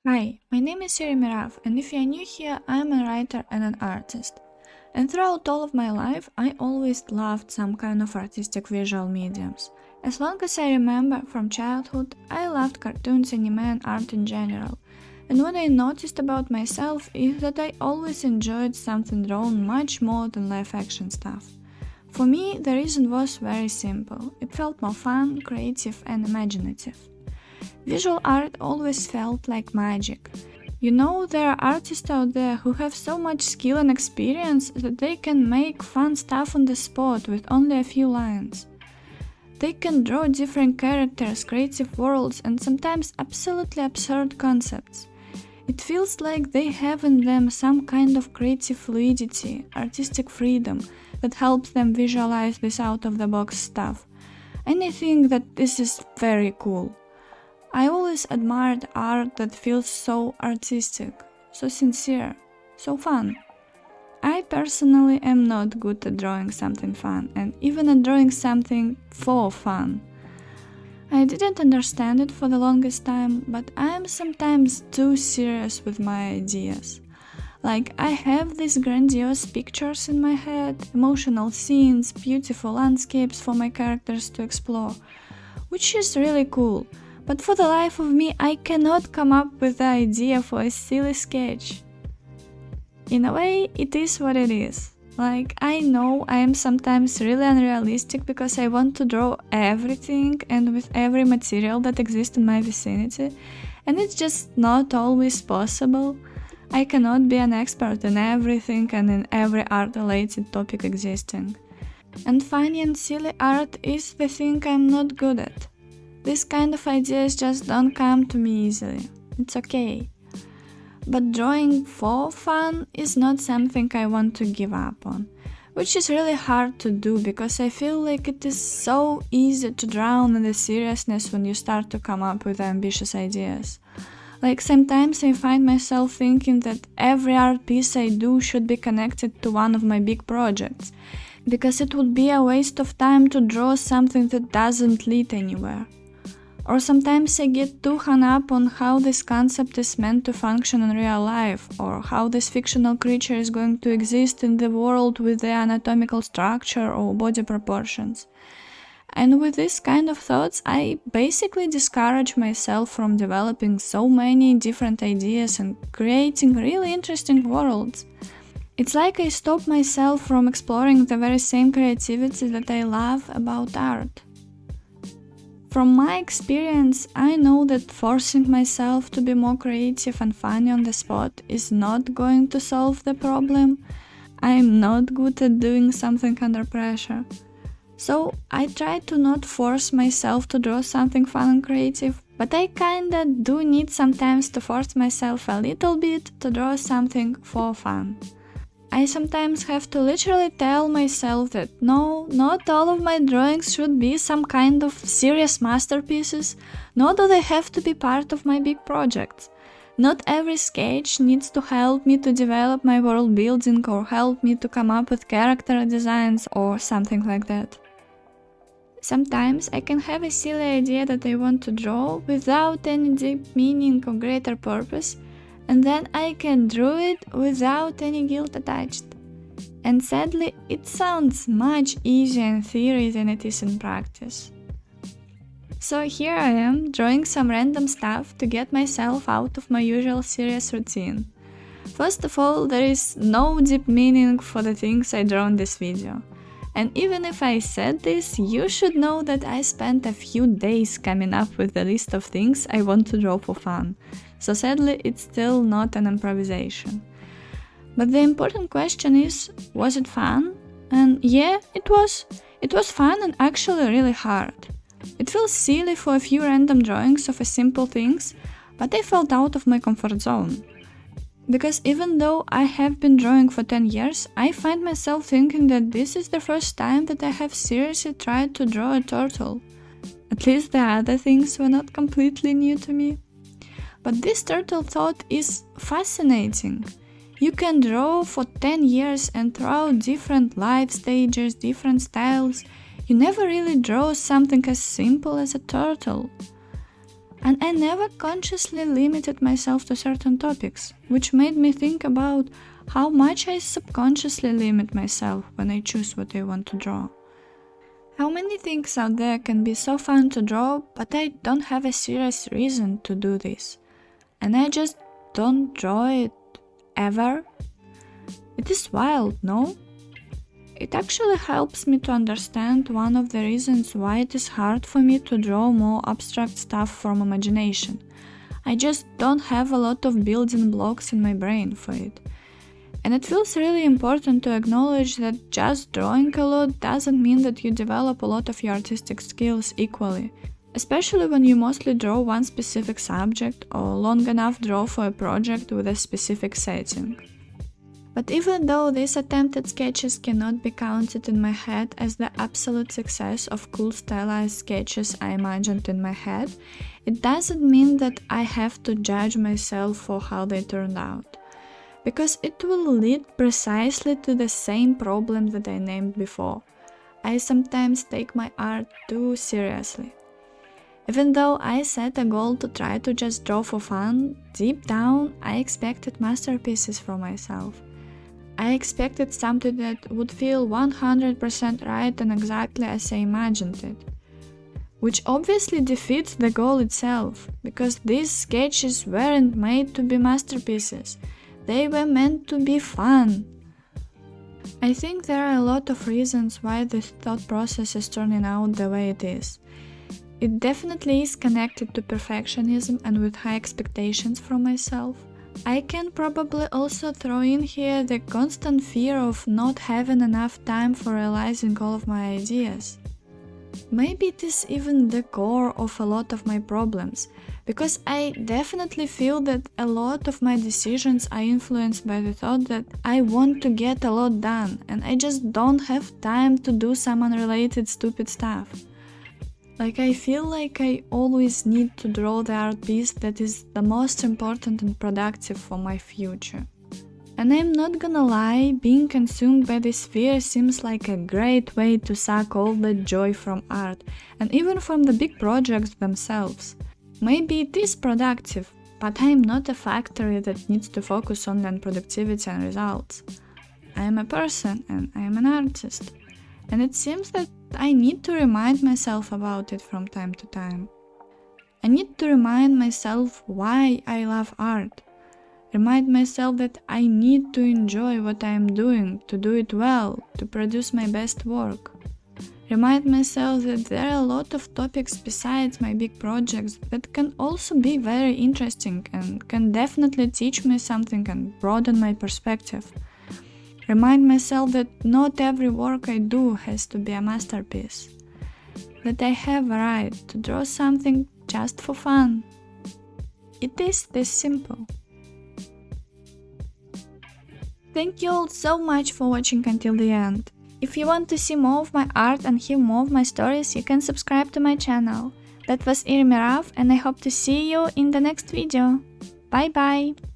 Hi, my name is Siri Mirav, and if you're new here, I'm a writer and an artist. And throughout all of my life, I always loved some kind of artistic visual mediums. As long as I remember from childhood, I loved cartoons, anime, and art in general. And what I noticed about myself is that I always enjoyed something drawn much more than live action stuff. For me, the reason was very simple. It felt more fun, creative, and imaginative. Visual art always felt like magic. There are artists out there who have so much skill and experience that they can make fun stuff on the spot with only a few lines. They can draw different characters, creative worlds, and sometimes absolutely absurd concepts. It feels like they have in them some kind of creative fluidity, artistic freedom that helps them visualize this out of the box stuff. And I think that this is very cool. I always admired art that feels so artistic, so sincere, so fun. I personally am not good at drawing something fun, and even at drawing something for fun. I didn't understand it for the longest time, but I am sometimes too serious with my ideas. Like, I have these grandiose pictures in my head, emotional scenes, beautiful landscapes for my characters to explore, which is really cool. But for the life of me, I cannot come up with the idea for a silly sketch. In a way, it is what it is. Like, I know I am sometimes really unrealistic because I want to draw everything and with every material that exists in my vicinity, and it's just not always possible. I cannot be an expert in everything and in every art-related topic existing. And funny and silly art is the thing I'm not good at. These kind of ideas just don't come to me easily. It's okay. But drawing for fun is not something I want to give up on, which is really hard to do because I feel like it is so easy to drown in the seriousness when you start to come up with ambitious ideas. Like sometimes I find myself thinking that every art piece I do should be connected to one of my big projects, because it would be a waste of time to draw something that doesn't lead anywhere. Or sometimes I get too hung up on how this concept is meant to function in real life, or how this fictional creature is going to exist in the world with the anatomical structure or body proportions. And with this kind of thoughts, I basically discourage myself from developing so many different ideas and creating really interesting worlds. It's like I stop myself from exploring the very same creativity that I love about art. From my experience, I know that forcing myself to be more creative and funny on the spot is not going to solve the problem. I am not good at doing something under pressure. So I try to not force myself to draw something fun and creative, but I kinda do need sometimes to force myself a little bit to draw something for fun. I sometimes have to literally tell myself that no, not all of my drawings should be some kind of serious masterpieces, nor do they have to be part of my big projects. Not every sketch needs to help me to develop my world building or help me to come up with character designs or something like that. Sometimes I can have a silly idea that I want to draw without any deep meaning or greater purpose, and then I can draw it without any guilt attached. And sadly, it sounds much easier in theory than it is in practice. So here I am, drawing some random stuff to get myself out of my usual serious routine. First of all, there is no deep meaning for the things I draw in this video. And even if I said this, you should know that I spent a few days coming up with a list of things I want to draw for fun. So sadly, it's still not an improvisation. But the important question is, was it fun? And yeah, it was. It was fun and actually really hard. It feels silly for a few random drawings of simple things, but I felt out of my comfort zone. Because even though I have been drawing for 10 years, I find myself thinking that this is the first time that I have seriously tried to draw a turtle. At least the other things were not completely new to me. But this turtle thought is fascinating. You can draw for 10 years and throughout different life stages, different styles, you never really draw something as simple as a turtle. And I never consciously limited myself to certain topics, which made me think about how much I subconsciously limit myself when I choose what I want to draw. How many things out there can be so fun to draw, but I don't have a serious reason to do this. And I just don't draw it ever? It is wild, no? It actually helps me to understand one of the reasons why it is hard for me to draw more abstract stuff from imagination. I just don't have a lot of building blocks in my brain for it. And it feels really important to acknowledge that just drawing a lot doesn't mean that you develop a lot of your artistic skills equally, especially when you mostly draw one specific subject or long enough draw for a project with a specific setting. But even though these attempted sketches cannot be counted in my head as the absolute success of cool stylized sketches I imagined in my head, it doesn't mean that I have to judge myself for how they turned out. Because it will lead precisely to the same problem that I named before. I sometimes take my art too seriously. Even though I set a goal to try to just draw for fun, deep down I expected masterpieces from myself. I expected something that would feel 100% right and exactly as I imagined it. Which obviously defeats the goal itself, because these sketches weren't made to be masterpieces. They were meant to be fun. I think there are a lot of reasons why this thought process is turning out the way it is. It definitely is connected to perfectionism and with high expectations from myself. I can probably also throw in here the constant fear of not having enough time for realizing all of my ideas. Maybe it is even the core of a lot of my problems, because I definitely feel that a lot of my decisions are influenced by the thought that I want to get a lot done and I just don't have time to do some unrelated stupid stuff. Like I feel like I always need to draw the art piece that is the most important and productive for my future. And I'm not gonna lie, being consumed by this fear seems like a great way to suck all the joy from art, and even from the big projects themselves. Maybe it is productive, but I'm not a factory that needs to focus only on productivity and results. I am a person and I am an artist. And it seems that I need to remind myself about it from time to time. I need to remind myself why I love art. Remind myself that I need to enjoy what I am doing, to do it well, to produce my best work. Remind myself that there are a lot of topics besides my big projects that can also be very interesting and can definitely teach me something and broaden my perspective. Remind myself that not every work I do has to be a masterpiece. That I have a right to draw something just for fun. It is this simple. Thank you all so much for watching until the end. If you want to see more of my art and hear more of my stories, you can subscribe to my channel. That was Irmirav, and I hope to see you in the next video. Bye bye!